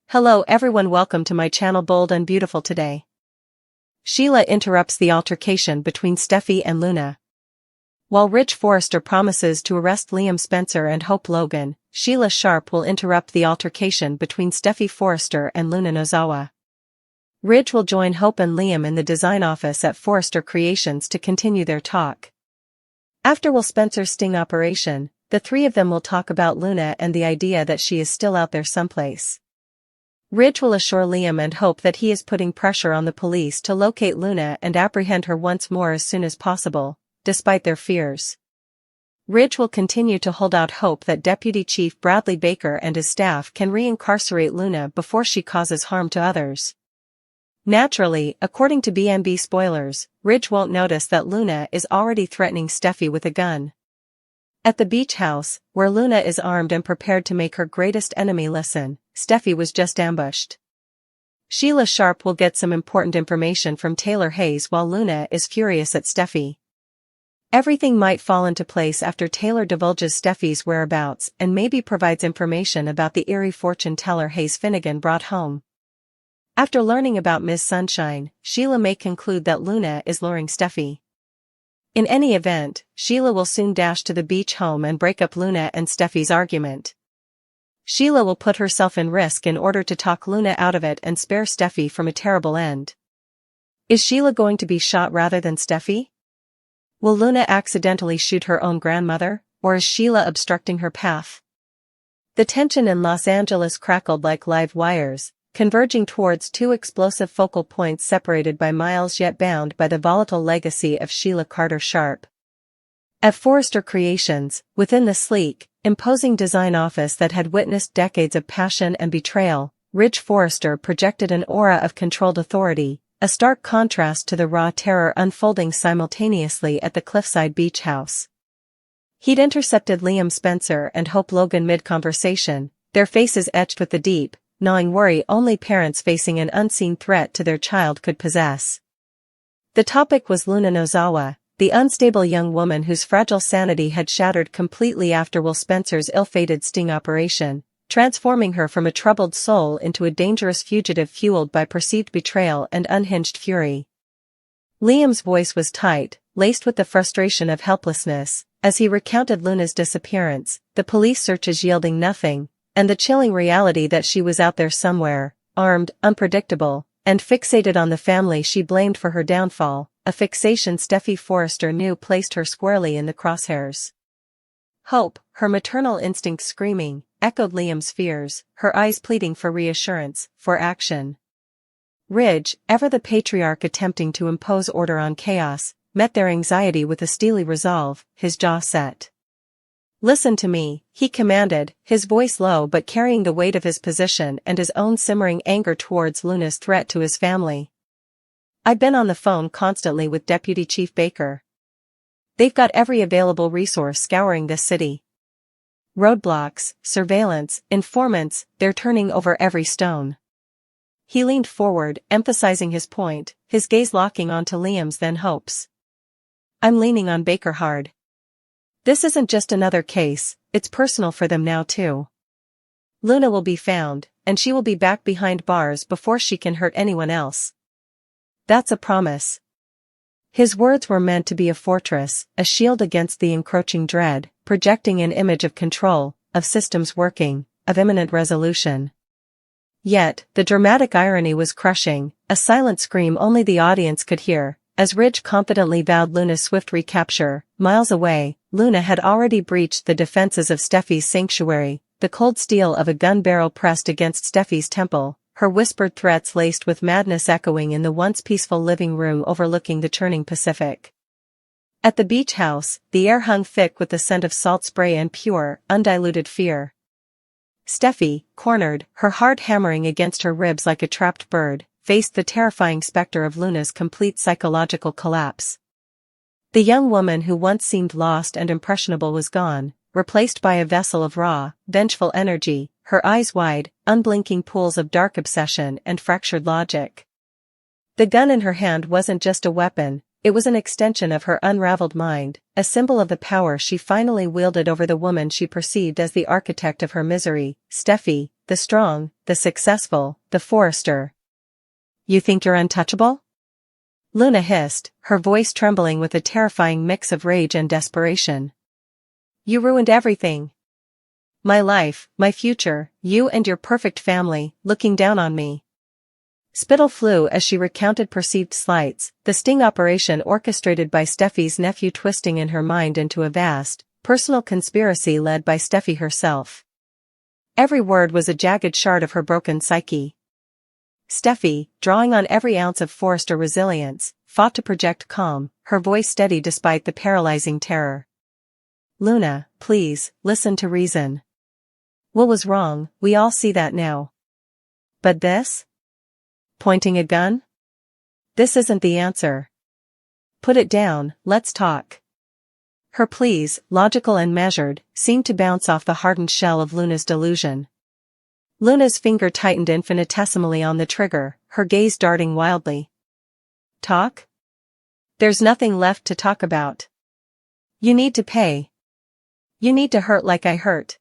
Hello everyone, welcome to my channel Bold and Beautiful today. Sheila interrupts the altercation between Steffy and Luna. While Ridge Forrester promises to arrest Liam Spencer and Hope Logan, Sheila Sharp will interrupt the altercation between Steffy Forrester and Luna Nozawa. Ridge will join Hope and Liam in the design office at Forrester Creations to continue their talk. After Will Spencer's sting operation, the three of them will talk about Luna and the idea that she is still out there someplace. Ridge will assure Liam and Hope that he is putting pressure on the police to locate Luna and apprehend her once more as soon as possible, despite their fears. Ridge will continue to hold out hope that Deputy Chief Bradley Baker and his staff can reincarcerate Luna before she causes harm to others. Naturally, according to BNB spoilers, Ridge won't notice that Luna is already threatening Steffy with a gun. At the beach house, where Luna is armed and prepared to make her greatest enemy listen, Steffy was just ambushed. Sheila Sharp will get some important information from Taylor Hayes while Luna is furious at Steffy. Everything might fall into place after Taylor divulges Steffy's whereabouts and maybe provides information about the eerie fortune teller Hayes Finnegan brought home. After learning about Ms. Sunshine, Sheila may conclude that Luna is luring Steffy. In any event, Sheila will soon dash to the beach home and break up Luna and Steffy's argument. Sheila will put herself in risk in order to talk Luna out of it and spare Steffy from a terrible end. Is Sheila going to be shot rather than Steffy? Will Luna accidentally shoot her own grandmother, or is Sheila obstructing her path? The tension in Los Angeles crackled like live wires, converging towards two explosive focal points separated by miles yet bound by the volatile legacy of Sheila Carter Sharp. At Forrester Creations, within the sleek, imposing design office that had witnessed decades of passion and betrayal, Ridge Forrester projected an aura of controlled authority, a stark contrast to the raw terror unfolding simultaneously at the cliffside beach house. He'd intercepted Liam Spencer and Hope Logan mid-conversation, their faces etched with the deep, gnawing worry only parents facing an unseen threat to their child could possess. The topic was Luna Nozawa, the unstable young woman whose fragile sanity had shattered completely after Will Spencer's ill-fated sting operation, transforming her from a troubled soul into a dangerous fugitive fueled by perceived betrayal and unhinged fury. Liam's voice was tight, laced with the frustration of helplessness, as he recounted Luna's disappearance, the police searches yielding nothing, and the chilling reality that she was out there somewhere, armed, unpredictable, and fixated on the family she blamed for her downfall, a fixation Steffy Forrester knew placed her squarely in the crosshairs. Hope, her maternal instinct screaming, echoed Liam's fears, her eyes pleading for reassurance, for action. Ridge, ever the patriarch attempting to impose order on chaos, met their anxiety with a steely resolve, his jaw set. "Listen to me," he commanded, his voice low but carrying the weight of his position and his own simmering anger towards Luna's threat to his family. "I've been on the phone constantly with Deputy Chief Baker. They've got every available resource scouring this city. Roadblocks, surveillance, informants, they're turning over every stone." He leaned forward, emphasizing his point, his gaze locking onto Liam's then Hope's. "I'm leaning on Baker hard. This isn't just another case, it's personal for them now too. Luna will be found, and she will be back behind bars before she can hurt anyone else. That's a promise." His words were meant to be a fortress, a shield against the encroaching dread, projecting an image of control, of systems working, of imminent resolution. Yet, the dramatic irony was crushing, a silent scream only the audience could hear, as Ridge confidently vowed Luna's swift recapture. Miles away, Luna had already breached the defenses of Steffy's sanctuary, the cold steel of a gun barrel pressed against Steffy's temple, her whispered threats laced with madness echoing in the once peaceful living room overlooking the churning Pacific. At the beach house, the air hung thick with the scent of salt spray and pure, undiluted fear. Steffy, cornered, her heart hammering against her ribs like a trapped bird, faced the terrifying specter of Luna's complete psychological collapse. The young woman who once seemed lost and impressionable was gone, replaced by a vessel of raw, vengeful energy, her eyes wide, unblinking pools of dark obsession and fractured logic. The gun in her hand wasn't just a weapon, it was an extension of her unraveled mind, a symbol of the power she finally wielded over the woman she perceived as the architect of her misery, Steffy, the strong, the successful, the Forrester. "You think you're untouchable?" Luna hissed, her voice trembling with a terrifying mix of rage and desperation. "You ruined everything. My life, my future, you and your perfect family, looking down on me." Spittle flew as she recounted perceived slights, the sting operation orchestrated by Steffy's nephew twisting in her mind into a vast, personal conspiracy led by Steffy herself. Every word was a jagged shard of her broken psyche. Steffy, drawing on every ounce of Forrester resilience, fought to project calm, her voice steady despite the paralyzing terror. "Luna, please, listen to reason. What was wrong, we all see that now. But this? Pointing a gun? This isn't the answer. Put it down, let's talk." Her pleas, logical and measured, seemed to bounce off the hardened shell of Luna's delusion. Luna's finger tightened infinitesimally on the trigger, her gaze darting wildly. "Talk? There's nothing left to talk about. You need to pay. You need to hurt like I hurt."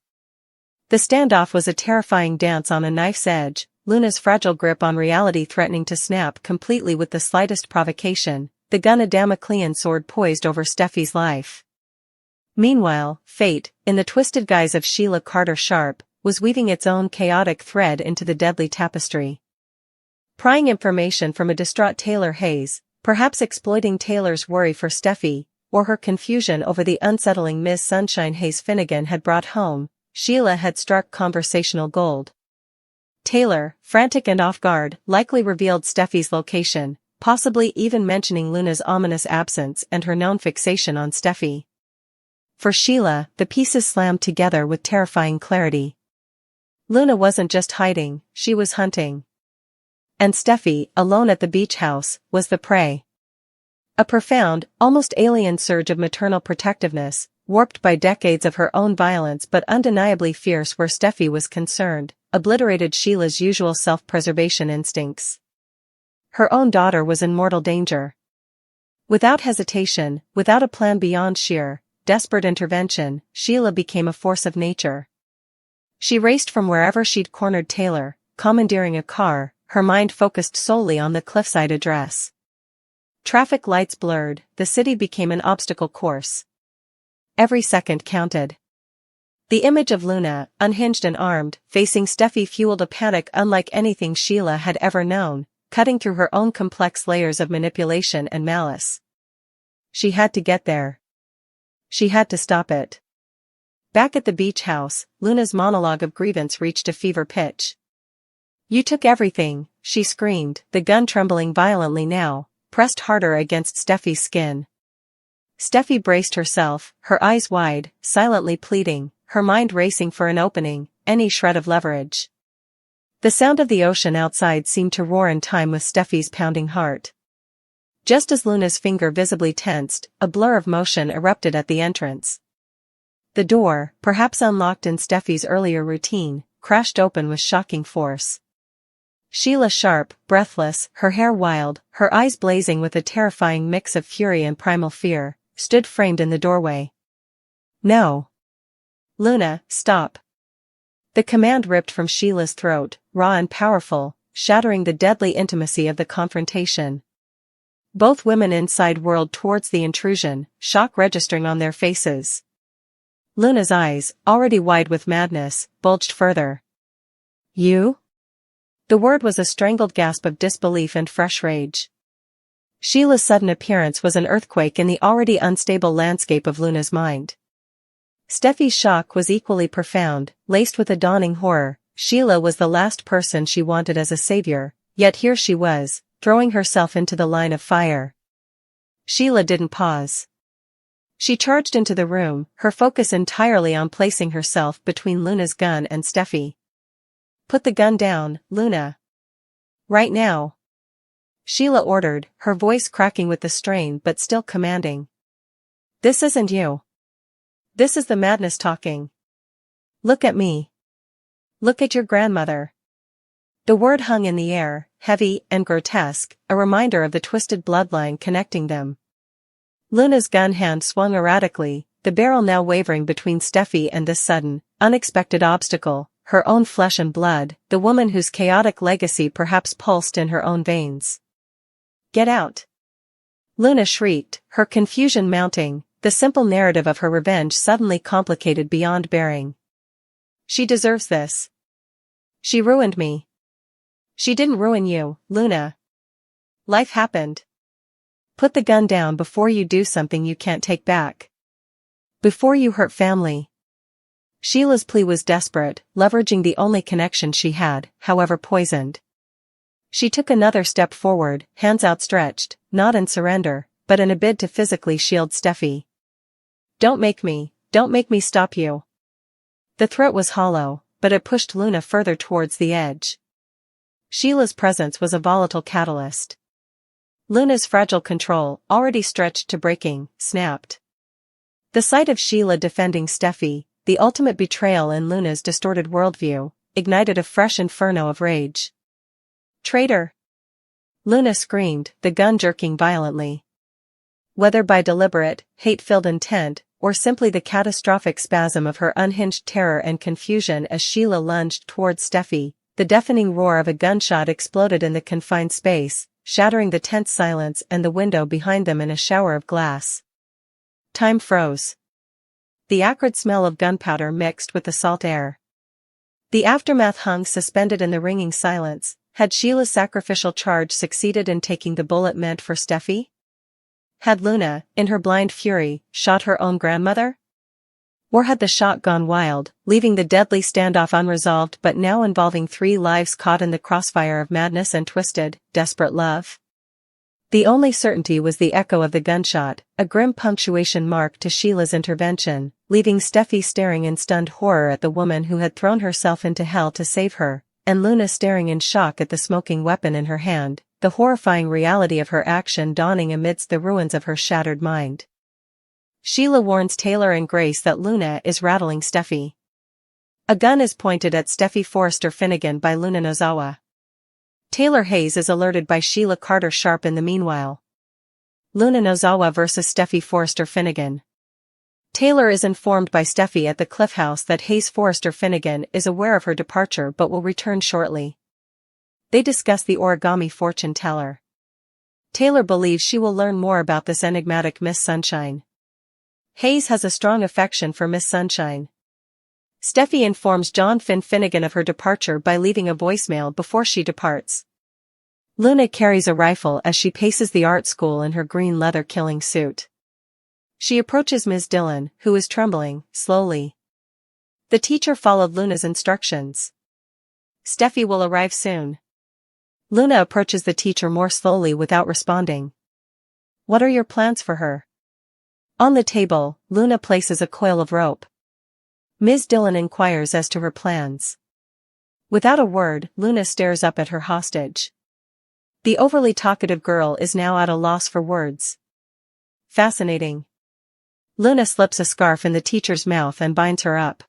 The standoff was a terrifying dance on a knife's edge, Luna's fragile grip on reality threatening to snap completely with the slightest provocation, the gun a Damoclean sword poised over Steffy's life. Meanwhile, fate, in the twisted guise of Sheila Carter Sharp, was weaving its own chaotic thread into the deadly tapestry. Prying information from a distraught Taylor Hayes, perhaps exploiting Taylor's worry for Steffy, or her confusion over the unsettling Miss Sunshine Hayes Finnegan had brought home, Sheila had struck conversational gold. Taylor, frantic and off guard, likely revealed Steffy's location, possibly even mentioning Luna's ominous absence and her known fixation on Steffy. For Sheila, the pieces slammed together with terrifying clarity. Luna wasn't just hiding, she was hunting. And Steffy, alone at the beach house, was the prey. A profound, almost alien surge of maternal protectiveness, warped by decades of her own violence but undeniably fierce where Steffy was concerned, obliterated Sheila's usual self-preservation instincts. Her own daughter was in mortal danger. Without hesitation, without a plan beyond sheer, desperate intervention, Sheila became a force of nature. She raced from wherever she'd cornered Taylor, commandeering a car, her mind focused solely on the cliffside address. Traffic lights blurred, the city became an obstacle course. Every second counted. The image of Luna, unhinged and armed, facing Steffy fueled a panic unlike anything Sheila had ever known, cutting through her own complex layers of manipulation and malice. She had to get there. She had to stop it. Back at the beach house, Luna's monologue of grievance reached a fever pitch. "You took everything," she screamed, the gun trembling violently now, pressed harder against Steffy's skin. Steffy braced herself, her eyes wide, silently pleading, her mind racing for an opening, any shred of leverage. The sound of the ocean outside seemed to roar in time with Steffy's pounding heart. Just as Luna's finger visibly tensed, a blur of motion erupted at the entrance. The door, perhaps unlocked in Steffy's earlier routine, crashed open with shocking force. Sheila Sharp, breathless, her hair wild, her eyes blazing with a terrifying mix of fury and primal fear, stood framed in the doorway. "No. Luna, stop." The command ripped from Sheila's throat, raw and powerful, shattering the deadly intimacy of the confrontation. Both women inside whirled towards the intrusion, shock registering on their faces. Luna's eyes, already wide with madness, bulged further. "You?" The word was a strangled gasp of disbelief and fresh rage. Sheila's sudden appearance was an earthquake in the already unstable landscape of Luna's mind. Steffy's shock was equally profound, laced with a dawning horror. Sheila was the last person she wanted as a savior, yet here she was, throwing herself into the line of fire. Sheila didn't pause. She charged into the room, her focus entirely on placing herself between Luna's gun and Steffy. "Put the gun down, Luna. Right now." Sheila ordered, her voice cracking with the strain but still commanding. "This isn't you. This is the madness talking. Look at me. Look at your grandmother." The word hung in the air, heavy and grotesque, a reminder of the twisted bloodline connecting them. Luna's gun hand swung erratically, the barrel now wavering between Steffy and this sudden, unexpected obstacle, her own flesh and blood, the woman whose chaotic legacy perhaps pulsed in her own veins. "Get out!" Luna shrieked, her confusion mounting, the simple narrative of her revenge suddenly complicated beyond bearing. "She deserves this. She ruined me." "She didn't ruin you, Luna. Life happened. Put the gun down before you do something you can't take back. Before you hurt family." Sheila's plea was desperate, leveraging the only connection she had, however poisoned. She took another step forward, hands outstretched, not in surrender, but in a bid to physically shield Steffy. Don't make me stop you." The threat was hollow, but it pushed Luna further towards the edge. Sheila's presence was a volatile catalyst. Luna's fragile control, already stretched to breaking, snapped. The sight of Sheila defending Steffy, the ultimate betrayal in Luna's distorted worldview, ignited a fresh inferno of rage. "Traitor!" Luna screamed, the gun jerking violently. Whether by deliberate, hate-filled intent, or simply the catastrophic spasm of her unhinged terror and confusion as Sheila lunged towards Steffy, the deafening roar of a gunshot exploded in the confined space, shattering the tense silence and the window behind them in a shower of glass. Time froze. The acrid smell of gunpowder mixed with the salt air. The aftermath hung suspended in the ringing silence. Had Sheila's sacrificial charge succeeded in taking the bullet meant for Steffy? Had Luna, in her blind fury, shot her own grandmother? Or had the shot gone wild, leaving the deadly standoff unresolved but now involving 3 lives caught in the crossfire of madness and twisted, desperate love? The only certainty was the echo of the gunshot, a grim punctuation mark to Sheila's intervention, leaving Steffy staring in stunned horror at the woman who had thrown herself into hell to save her, and Luna staring in shock at the smoking weapon in her hand, the horrifying reality of her action dawning amidst the ruins of her shattered mind. Sheila warns Taylor and Grace that Luna is rattling Steffy. A gun is pointed at Steffy Forrester Finnegan by Luna Nozawa. Taylor Hayes is alerted by Sheila Carter Sharp in the meanwhile. Luna Nozawa versus Steffy Forrester Finnegan. Taylor is informed by Steffy at the Cliff House that Hayes Forrester Finnegan is aware of her departure but will return shortly. They discuss the origami fortune teller. Taylor believes she will learn more about this enigmatic Miss Sunshine. Hayes has a strong affection for Miss Sunshine. Steffy informs John Finn Finnegan of her departure by leaving a voicemail before she departs. Luna carries a rifle as she paces the art school in her green leather killing suit. She approaches Ms. Dillon, who is trembling, slowly. The teacher followed Luna's instructions. Steffy will arrive soon. Luna approaches the teacher more slowly without responding. What are your plans for her? On the table, Luna places a coil of rope. Ms. Dillon inquires as to her plans. Without a word, Luna stares up at her hostage. The overly talkative girl is now at a loss for words. Fascinating. Luna slips a scarf in the teacher's mouth and binds her up.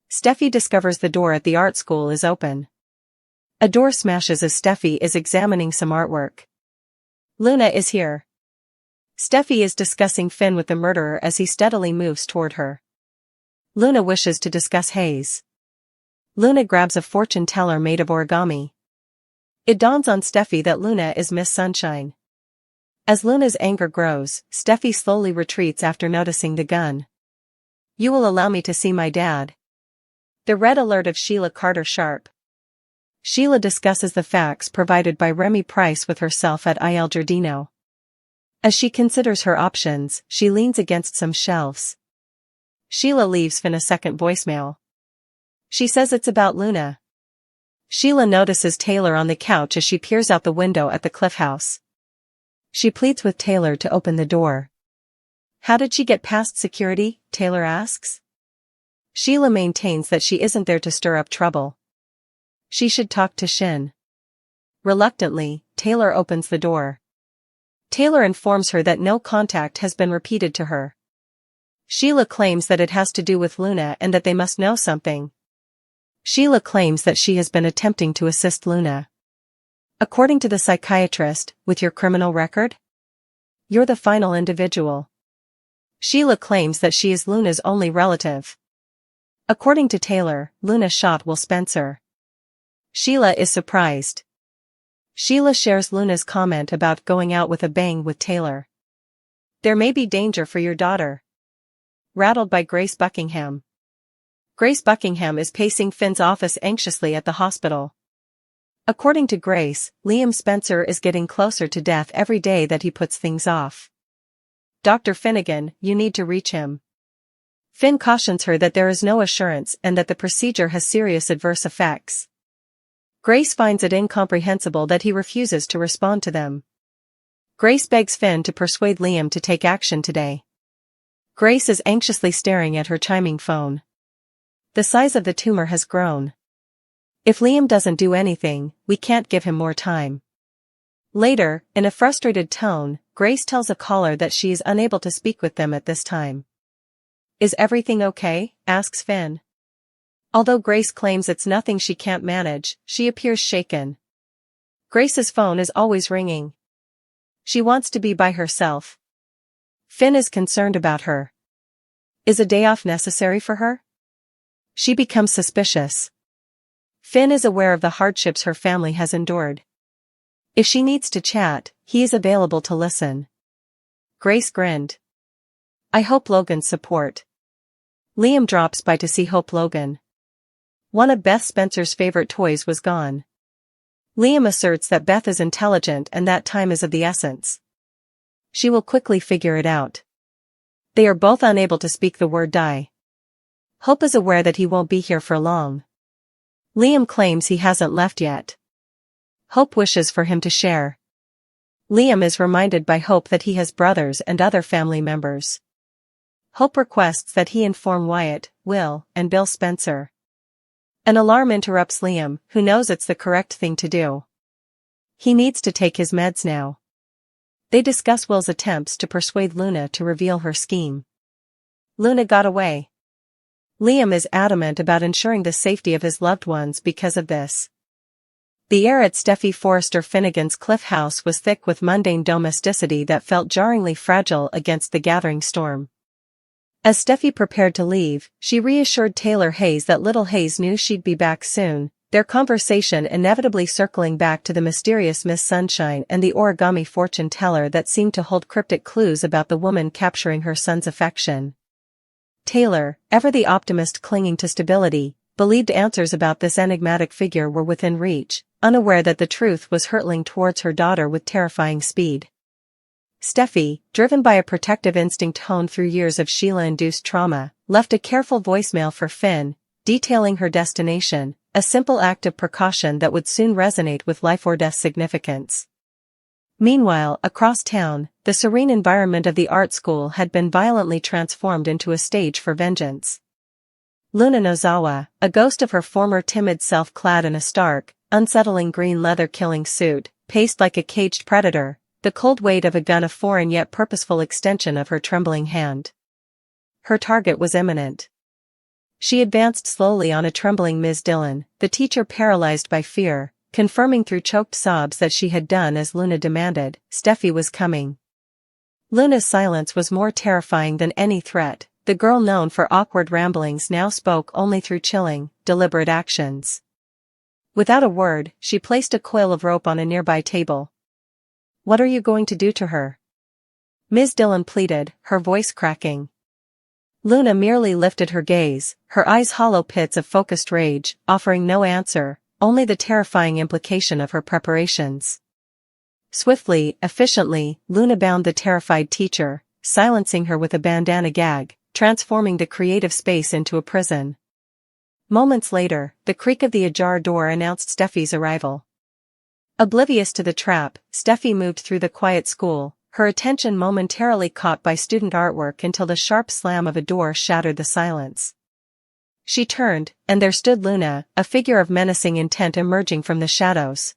Steffy discovers the door at the art school is open. A door smashes as Steffy is examining some artwork. Luna is here. Steffy is discussing Finn with the murderer as he steadily moves toward her. Luna wishes to discuss Hayes. Luna grabs a fortune teller made of origami. It dawns on Steffy that Luna is Miss Sunshine. As Luna's anger grows, Steffy slowly retreats after noticing the gun. You will allow me to see my dad. The red alert of Sheila Carter Sharp. Sheila discusses the facts provided by Remy Price with herself at Il Giardino. As she considers her options, she leans against some shelves. Sheila leaves Finn a second voicemail. She says it's about Luna. Sheila notices Taylor on the couch as she peers out the window at the Cliff House. She pleads with Taylor to open the door. How did she get past security? Taylor asks. Sheila maintains that she isn't there to stir up trouble. She should talk to Shin. Reluctantly, Taylor opens the door. Taylor informs her that no contact has been repeated to her. Sheila claims that it has to do with Luna and that they must know something. Sheila claims that she has been attempting to assist Luna. According to the psychiatrist, with your criminal record? You're the final individual. Sheila claims that she is Luna's only relative. According to Taylor, Luna shot Will Spencer. Sheila is surprised. Sheila shares Luna's comment about going out with a bang with Taylor. There may be danger for your daughter. Rattled by Grace Buckingham. Grace Buckingham is pacing Finn's office anxiously at the hospital. According to Grace, Liam Spencer is getting closer to death every day that he puts things off. Dr. Finnegan, you need to reach him. Finn cautions her that there is no assurance and that the procedure has serious adverse effects. Grace finds it incomprehensible that he refuses to respond to them. Grace begs Finn to persuade Liam to take action today. Grace is anxiously staring at her chiming phone. The size of the tumor has grown. If Liam doesn't do anything, we can't give him more time. Later, in a frustrated tone, Grace tells a caller that she is unable to speak with them at this time. Is everything okay? Asks Finn. Although Grace claims it's nothing she can't manage, she appears shaken. Grace's phone is always ringing. She wants to be by herself. Finn is concerned about her. Is a day off necessary for her? She becomes suspicious. Finn is aware of the hardships her family has endured. If she needs to chat, he is available to listen. Grace grinned. I hope Logan's support. Liam drops by to see Hope Logan. One of Beth Spencer's favorite toys was gone. Liam asserts that Beth is intelligent and that time is of the essence. She will quickly figure it out. They are both unable to speak the word die. Hope is aware that he won't be here for long. Liam claims he hasn't left yet. Hope wishes for him to share. Liam is reminded by Hope that he has brothers and other family members. Hope requests that he inform Wyatt, Will, and Bill Spencer. An alarm interrupts Liam, who knows it's the correct thing to do. He needs to take his meds now. They discuss Will's attempts to persuade Luna to reveal her scheme. Luna got away. Liam is adamant about ensuring the safety of his loved ones because of this. The air at Steffy Forrester Finnegan's Cliff House was thick with mundane domesticity that felt jarringly fragile against the gathering storm. As Steffy prepared to leave, she reassured Taylor Hayes that little Hayes knew she'd be back soon, their conversation inevitably circling back to the mysterious Miss Sunshine and the origami fortune teller that seemed to hold cryptic clues about the woman capturing her son's affection. Taylor, ever the optimist clinging to stability, believed answers about this enigmatic figure were within reach, unaware that the truth was hurtling towards her daughter with terrifying speed. Steffy, driven by a protective instinct honed through years of Sheila-induced trauma, left a careful voicemail for Finn, detailing her destination, a simple act of precaution that would soon resonate with life-or-death significance. Meanwhile, across town, the serene environment of the art school had been violently transformed into a stage for vengeance. Luna Nozawa, a ghost of her former timid self clad in a stark, unsettling green leather killing suit, paced like a caged predator, the cold weight of a gun a foreign yet purposeful extension of her trembling hand. Her target was imminent. She advanced slowly on a trembling Ms. Dillon, the teacher paralyzed by fear, confirming through choked sobs that she had done as Luna demanded. Steffy was coming. Luna's silence was more terrifying than any threat. The girl known for awkward ramblings now spoke only through chilling, deliberate actions. Without a word, she placed a coil of rope on a nearby table. What are you going to do to her? Ms. Dillon pleaded, her voice cracking. Luna merely lifted her gaze, her eyes hollow pits of focused rage, offering no answer, only the terrifying implication of her preparations. Swiftly, efficiently, Luna bound the terrified teacher, silencing her with a bandana gag, transforming the creative space into a prison. Moments later, the creak of the ajar door announced Steffy's arrival. Oblivious to the trap, Steffy moved through the quiet school, her attention momentarily caught by student artwork until the sharp slam of a door shattered the silence. She turned, and there stood Luna, a figure of menacing intent emerging from the shadows.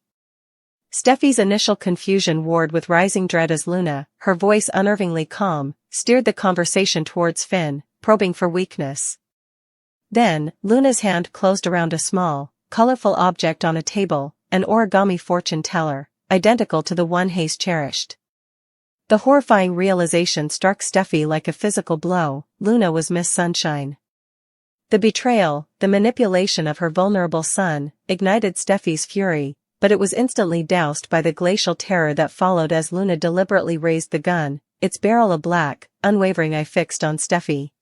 Steffy's initial confusion warred with rising dread as Luna, her voice unnervingly calm, steered the conversation towards Finn, probing for weakness. Then, Luna's hand closed around a small, colorful object on a table, an origami fortune teller, identical to the one Hayes cherished. The horrifying realization struck Steffy like a physical blow. Luna was Miss Sunshine. The betrayal, the manipulation of her vulnerable son, ignited Steffy's fury, but it was instantly doused by the glacial terror that followed as Luna deliberately raised the gun, its barrel a black, unwavering eye fixed on Steffy.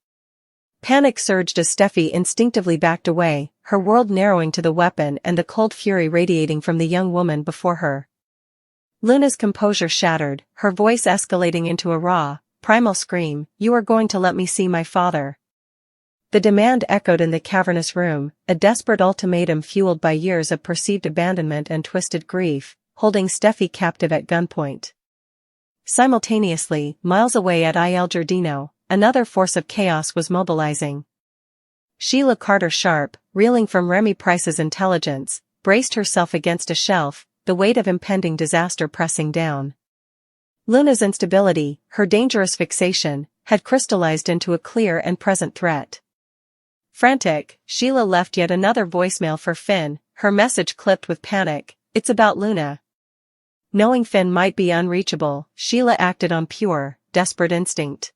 Panic surged as Steffy instinctively backed away, her world narrowing to the weapon and the cold fury radiating from the young woman before her. Luna's composure shattered, her voice escalating into a raw, primal scream, "You are going to let me see my father." The demand echoed in the cavernous room, a desperate ultimatum fueled by years of perceived abandonment and twisted grief, holding Steffy captive at gunpoint. Simultaneously, miles away at Il Giardino, another force of chaos was mobilizing. Sheila Carter Sharp, reeling from Remy Price's intelligence, braced herself against a shelf, the weight of impending disaster pressing down. Luna's instability, her dangerous fixation, had crystallized into a clear and present threat. Frantic, Sheila left yet another voicemail for Finn, her message clipped with panic, "It's about Luna." Knowing Finn might be unreachable, Sheila acted on pure, desperate instinct.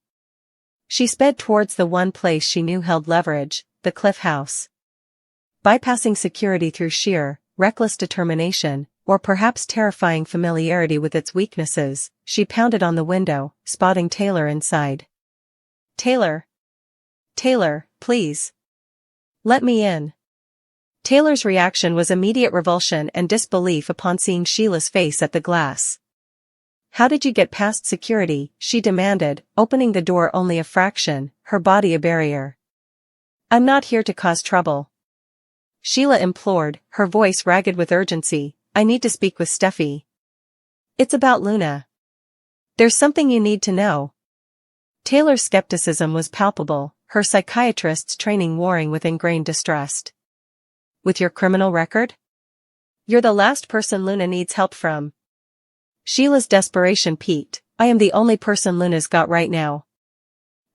She sped towards the one place she knew held leverage, the Cliff House. Bypassing security through sheer, reckless determination, or perhaps terrifying familiarity with its weaknesses, she pounded on the window, spotting Taylor inside. "Taylor. Taylor, please. Let me in." Taylor's reaction was immediate revulsion and disbelief upon seeing Sheila's face at the glass. "How did you get past security?" she demanded, opening the door only a fraction, her body a barrier. "I'm not here to cause trouble," Sheila implored, her voice ragged with urgency. "I need to speak with Steffy." "It's about Luna. There's something you need to know." Taylor's skepticism was palpable, her psychiatrist's training warring with ingrained distrust. "With your criminal record? You're the last person Luna needs help from." Sheila's desperation peaked. "I am the only person Luna's got right now.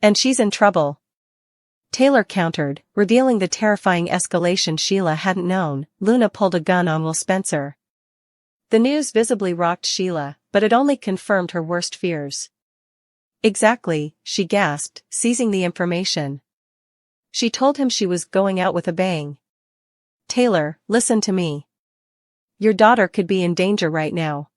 And she's in trouble." Taylor countered, revealing the terrifying escalation Sheila hadn't known. "Luna pulled a gun on Will Spencer." The news visibly rocked Sheila, but it only confirmed her worst fears. "Exactly," she gasped, seizing the information. "She told him she was going out with a bang." "Taylor, listen to me. Your daughter could be in danger right now."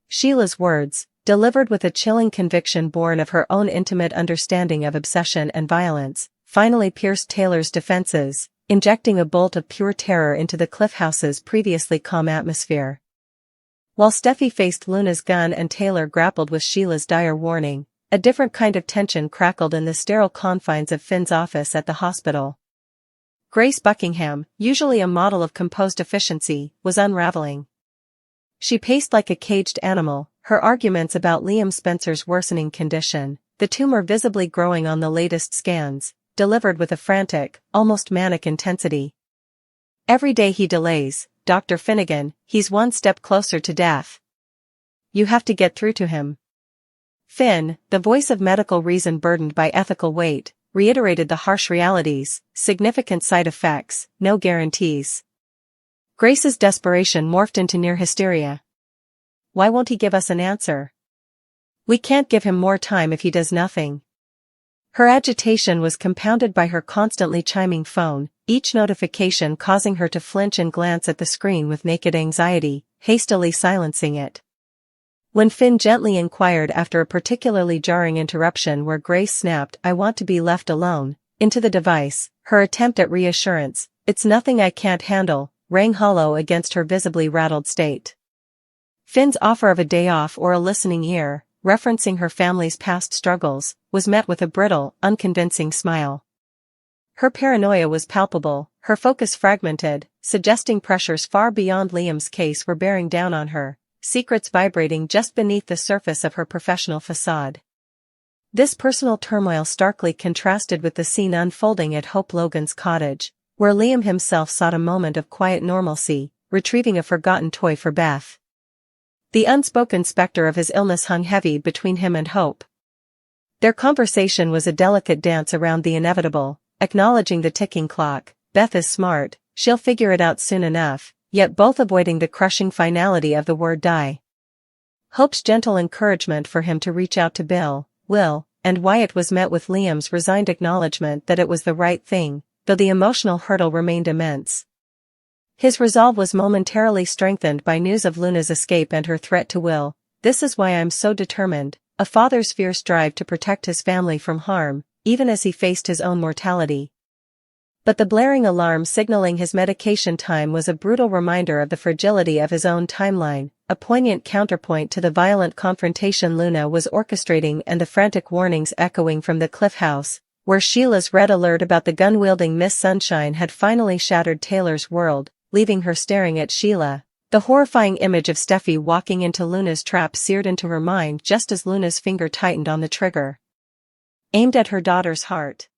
Sheila's words, delivered with a chilling conviction born of her own intimate understanding of obsession and violence, finally pierced Taylor's defenses, injecting a bolt of pure terror into the Cliff House's previously calm atmosphere. While Steffy faced Luna's gun and Taylor grappled with Sheila's dire warning, a different kind of tension crackled in the sterile confines of Finn's office at the hospital. Grace Buckingham, usually a model of composed efficiency, was unraveling. She paced like a caged animal, her arguments about Liam Spencer's worsening condition, the tumor visibly growing on the latest scans, delivered with a frantic, almost manic intensity. "Every day he delays, Dr. Finnegan, he's one step closer to death. You have to get through to him." Finn, the voice of medical reason burdened by ethical weight, reiterated the harsh realities, significant side effects, no guarantees. Grace's desperation morphed into near hysteria. "Why won't he give us an answer? We can't give him more time if he does nothing." Her agitation was compounded by her constantly chiming phone, each notification causing her to flinch and glance at the screen with naked anxiety, hastily silencing it. When Finn gently inquired after a particularly jarring interruption where Grace snapped, "I want to be left alone," into the device, her attempt at reassurance, "It's nothing I can't handle," rang hollow against her visibly rattled state. Finn's offer of a day off or a listening ear, referencing her family's past struggles, was met with a brittle, unconvincing smile. Her paranoia was palpable, her focus fragmented, suggesting pressures far beyond Liam's case were bearing down on her, secrets vibrating just beneath the surface of her professional facade. This personal turmoil starkly contrasted with the scene unfolding at Hope Logan's cottage, where Liam himself sought a moment of quiet normalcy, retrieving a forgotten toy for Beth. The unspoken specter of his illness hung heavy between him and Hope. Their conversation was a delicate dance around the inevitable, acknowledging the ticking clock. "Beth is smart, she'll figure it out soon enough," yet both avoiding the crushing finality of the word die. Hope's gentle encouragement for him to reach out to Will, and Wyatt was met with Liam's resigned acknowledgement that it was the right thing, though the emotional hurdle remained immense. His resolve was momentarily strengthened by news of Luna's escape and her threat to Will. "This is why I'm so determined," a father's fierce drive to protect his family from harm, even as he faced his own mortality. But the blaring alarm signaling his medication time was a brutal reminder of the fragility of his own timeline, a poignant counterpoint to the violent confrontation Luna was orchestrating and the frantic warnings echoing from the Cliff House, where Sheila's red alert about the gun-wielding Miss Sunshine had finally shattered Taylor's world, leaving her staring at Sheila. The horrifying image of Steffy walking into Luna's trap seared into her mind just as Luna's finger tightened on the trigger, aimed at her daughter's heart.